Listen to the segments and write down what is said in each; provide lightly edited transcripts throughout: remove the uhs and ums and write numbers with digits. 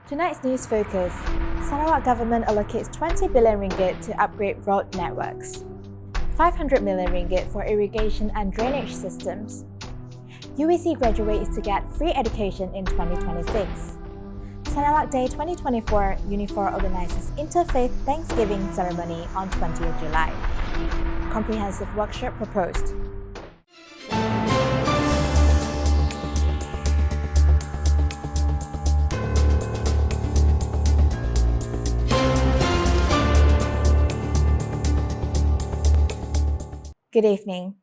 Tonight's news focus: Sarawak government allocates 20 billion ringgit to upgrade road networks. 500 million ringgit for irrigation and drainage systems. UEC graduates to get free education in 2026. Sarawak Day 2024, UNIFOR organises Interfaith Thanksgiving ceremony on 20th July. Comprehensive workshop proposed. Good evening.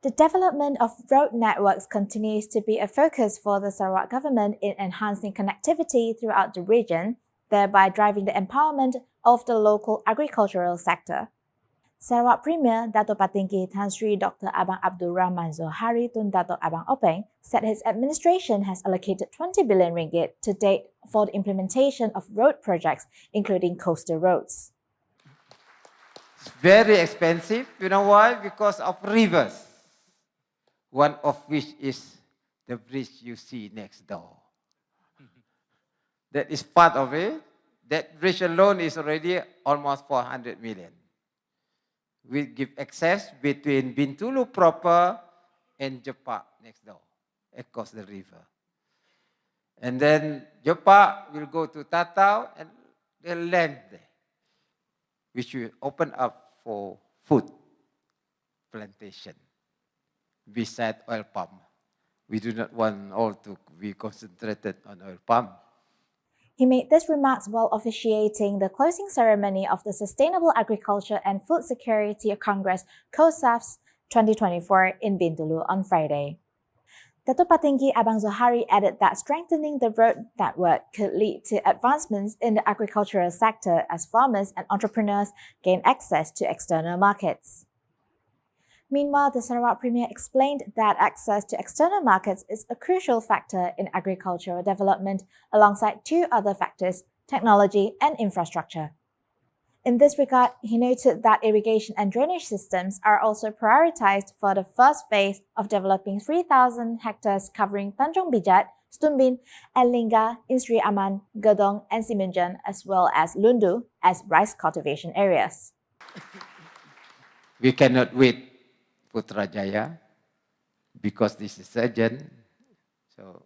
The development of road networks continues to be a focus for the Sarawak government in enhancing connectivity throughout the region, thereby driving the empowerment of the local agricultural sector. Sarawak Premier Dato' Patinggi Tan Sri Dr. Abang Abdul Rahman Zohari Tun Dato' Abang Openg said his administration has allocated 20 billion ringgit to date for the implementation of road projects, including coastal roads. It's very expensive. You know why? Because of rivers. One of which is the bridge you see next door. That is part of it. That bridge alone is already almost 400 million. We give access between Bintulu proper and Jepak next door, across the river. And then Jepak will go to Tatau and the land there, which will open up for food plantation beside oil palm. We do not want all to be concentrated on oil palm. He made these remarks while officiating the closing ceremony of the Sustainable Agriculture and Food Security Congress COSAF's 2024 in Bintulu on Friday. Dato' Patinggi Abang Zohari added that strengthening the road network could lead to advancements in the agricultural sector as farmers and entrepreneurs gain access to external markets. Meanwhile, the Sarawak Premier explained that access to external markets is a crucial factor in agricultural development alongside two other factors, technology and infrastructure. In this regard, he noted that irrigation and drainage systems are also prioritized for the first phase of developing 3,000 hectares covering Tanjung Bijat, Stumbin, and Lingga, Sri Aman, Gedong, and Simenjan, as well as Lundu as rice cultivation areas. We cannot wait Putrajaya because this is urgent. So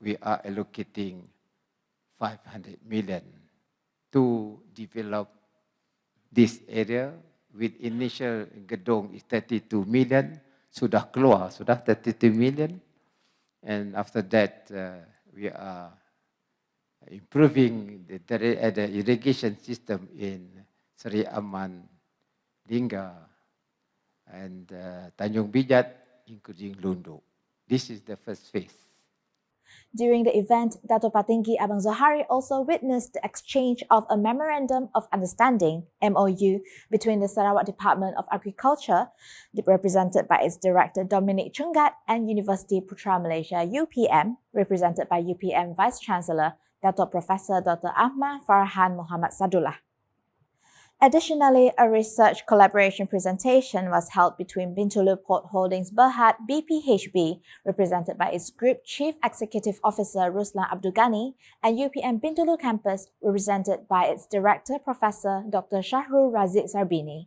we are allocating 500 million to develop this area with initial Gedong is 32 million. Sudah keluar, sudah 32 million. And after that, we are improving the irrigation system in Sri Aman, Lingga, and Tanjung Bijat, including Lundu. This is the first phase. During the event, Dato' Patinggi Abang Zohari also witnessed the exchange of a Memorandum of Understanding, MOU, between the Sarawak Department of Agriculture, represented by its Director Dominic Chungat, and University Putra Malaysia, UPM, represented by UPM Vice-Chancellor, Dato' Professor Dr. Ahmad Farhan Muhammad Sadullah. Additionally, a research collaboration presentation was held between Bintulu Port Holdings Berhad BPHB, represented by its Group Chief Executive Officer Ruslan Abdul Ghani, and UPM Bintulu Campus, represented by its Director Professor Dr. Shahrul Raziq Sarbini.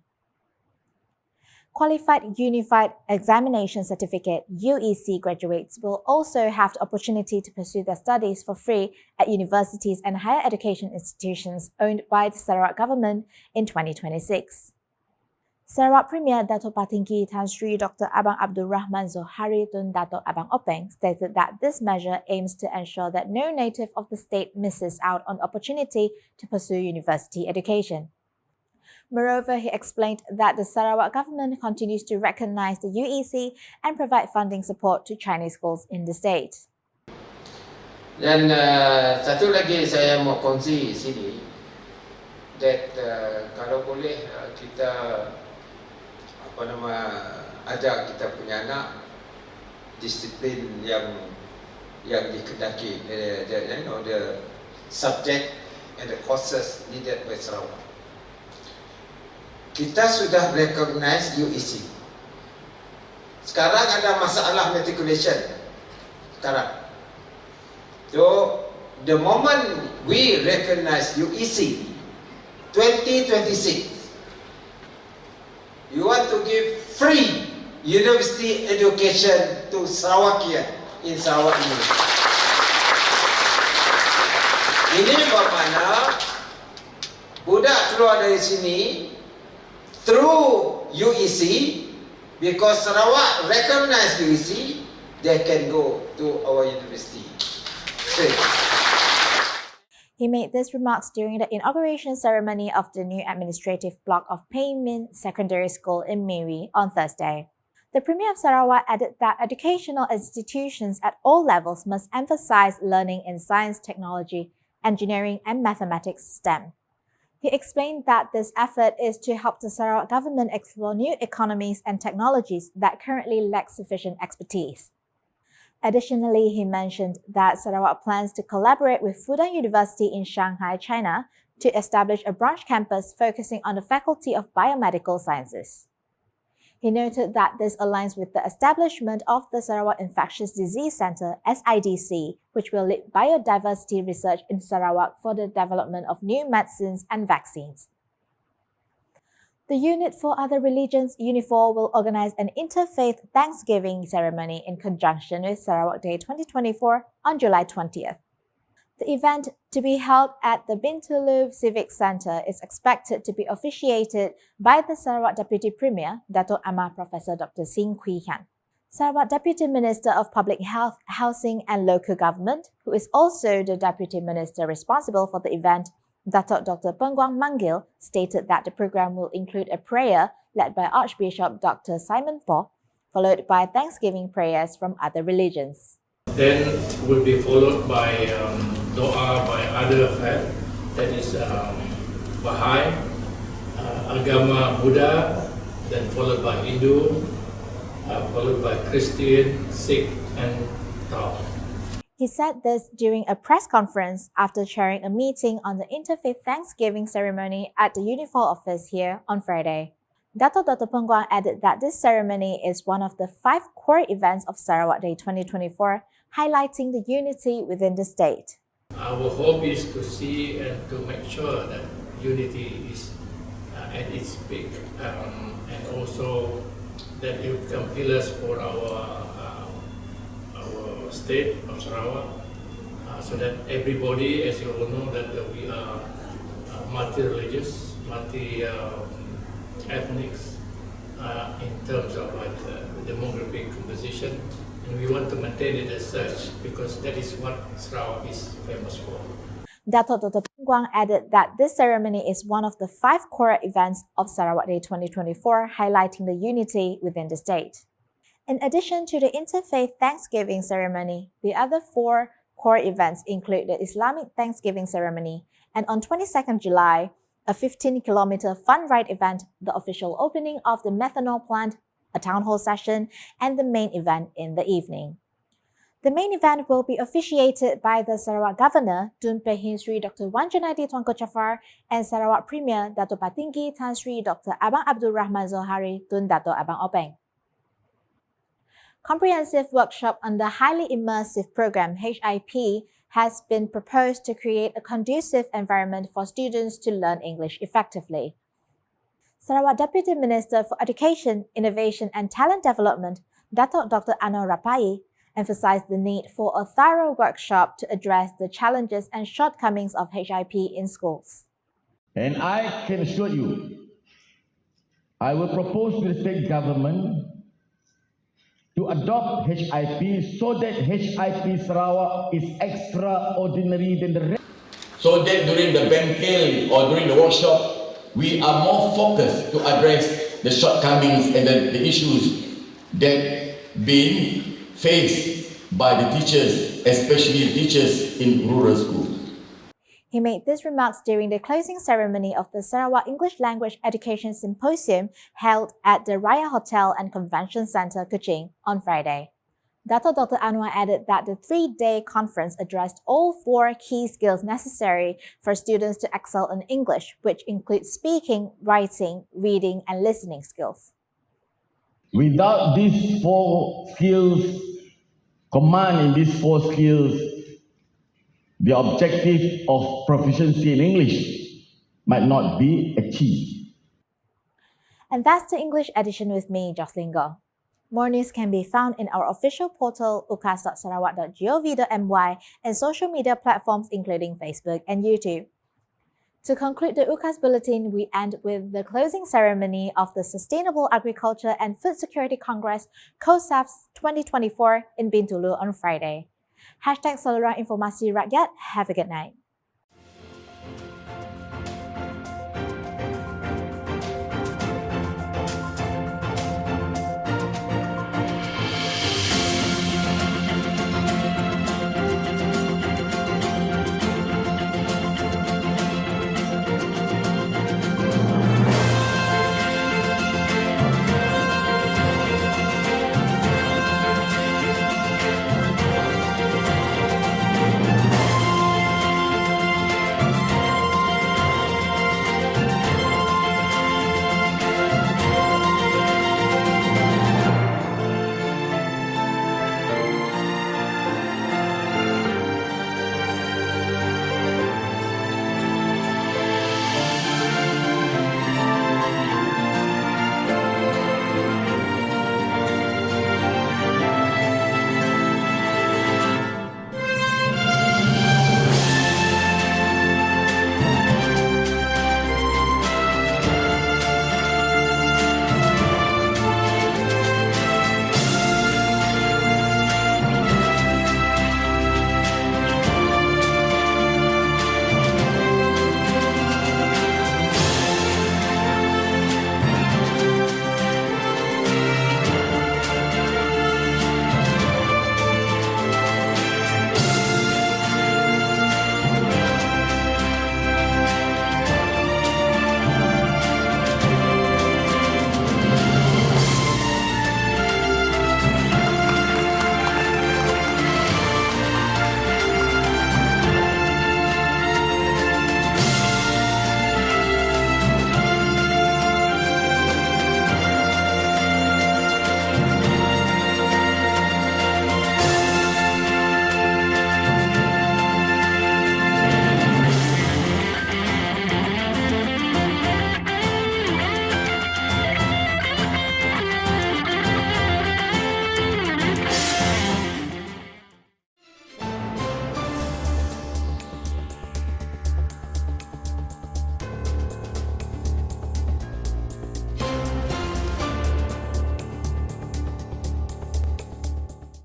Qualified Unified Examination Certificate (UEC) graduates will also have the opportunity to pursue their studies for free at universities and higher education institutions owned by the Sarawak government in 2026. Sarawak Premier Dato' Patinggi Tan Sri Dr. Abang Abdul Rahman Zohari Tun Dato' Abang Openg stated that this measure aims to ensure that no native of the state misses out on the opportunity to pursue university education. Moreover, he explained that the Sarawak government continues to recognize the UEC and provide funding support to Chinese schools in the state. Dan satu lagi saya mau kongsi sini, that kalau boleh kita ajar kita punya anak disiplin yang dikehendaki, the subject and the courses needed by Sarawak. Kita sudah recognize UEC. Sekarang ada masalah matriculation. Sekarang. So, the moment we recognize UEC 2026, you want to give free university education to Sarawakian in Sarawak ini. Ini bermakna budak keluar dari sini through UEC, because Sarawak recognize UEC, they can go to our university. He made these remarks during the inauguration ceremony of the new administrative block of Paymin Secondary School in Miri on Thursday. The Premier of Sarawak added that educational institutions at all levels must emphasize learning in science, technology, engineering, and mathematics (STEM). He explained that this effort is to help the Sarawak government explore new economies and technologies that currently lack sufficient expertise. Additionally, he mentioned that Sarawak plans to collaborate with Fudan University in Shanghai, China, to establish a branch campus focusing on the Faculty of Biomedical Sciences. He noted that this aligns with the establishment of the Sarawak Infectious Disease Centre, SIDC, which will lead biodiversity research in Sarawak for the development of new medicines and vaccines. The Unit for Other Religions, UNIFOR, will organize an Interfaith Thanksgiving ceremony in conjunction with Sarawak Day 2024 on July 20th. The event, to be held at the Bintulu Civic Centre, is expected to be officiated by the Sarawak Deputy Premier, Dato' Amar Professor Dr. Sin Kui Khan. Sarawak Deputy Minister of Public Health, Housing and Local Government, who is also the Deputy Minister responsible for the event, Dato' Dr. Pengguang Manggil, stated that the program will include a prayer led by Archbishop Dr. Simon Poh, followed by Thanksgiving prayers from other religions. Then will be followed by doa by other faith, that is Baha'i, Agama Buddha, then followed by Hindu, followed by Christian, Sikh, and Tao. He said this during a press conference after chairing a meeting on the Interfaith Thanksgiving ceremony at the UNIFOR office here on Friday. Dato' Dr. Pengguang added that this ceremony is one of the 5 core events of Sarawak Day 2024, highlighting the unity within the state. Our hope is to see and to make sure that unity is at its peak, and also that it become pillars for our state of Sarawak, so that everybody, as you all know, that we are multi-religious, multi-ethnics in terms of the demographic composition, and we want to maintain it as such because that is what Sarawak is famous for. Dato' Dr. Pengguang added that this ceremony is one of the 5 core events of Sarawak Day 2024, highlighting the unity within the state. In addition to the Interfaith Thanksgiving ceremony, the other 4 core events include the Islamic Thanksgiving ceremony, and on 22nd July, a 15-kilometer fun ride event, the official opening of the methanol plant, a town hall session, and the main event in the evening. The main event will be officiated by the Sarawak Governor, Tun Pehin Sri Dr. Wan Junaidi Tuanko Jafar, and Sarawak Premier, Dato' Patinggi Tan Sri Dr. Abang Abdul Rahman Zohari Tun Dato' Abang Openg. Comprehensive workshop on the highly immersive program HIP has been proposed to create a conducive environment for students to learn English effectively. Sarawak Deputy Minister for Education, Innovation and Talent Development, Dato' Dr. Anwar Rapai, emphasized the need for a thorough workshop to address the challenges and shortcomings of HIP in schools. And I can assure you, I will propose to the state government to adopt HIP so that HIP Sarawak is extraordinary than the rest. So that during the bengkel or during the workshop, we are more focused to address the shortcomings and the issues that being faced by the teachers, especially teachers in rural schools. He made these remarks during the closing ceremony of the Sarawak English Language Education Symposium held at the Raya Hotel and Convention Centre, Kuching, on Friday. Dato' Dr. Anwar added that the 3-day conference addressed all 4 key skills necessary for students to excel in English, which include speaking, writing, reading, and listening skills. Without these 4 skills, command in these 4 skills, the objective of proficiency in English might not be achieved. And that's the English edition with me, Jocelyn Go. More news can be found in our official portal ucas.sarawak.gov.my and social media platforms including Facebook and YouTube. To conclude the UCAS Bulletin, we end with the closing ceremony of the Sustainable Agriculture and Food Security Congress COSAF's 2024 in Bintulu on Friday. #Saluran Informasi Rakyat. Have a good night.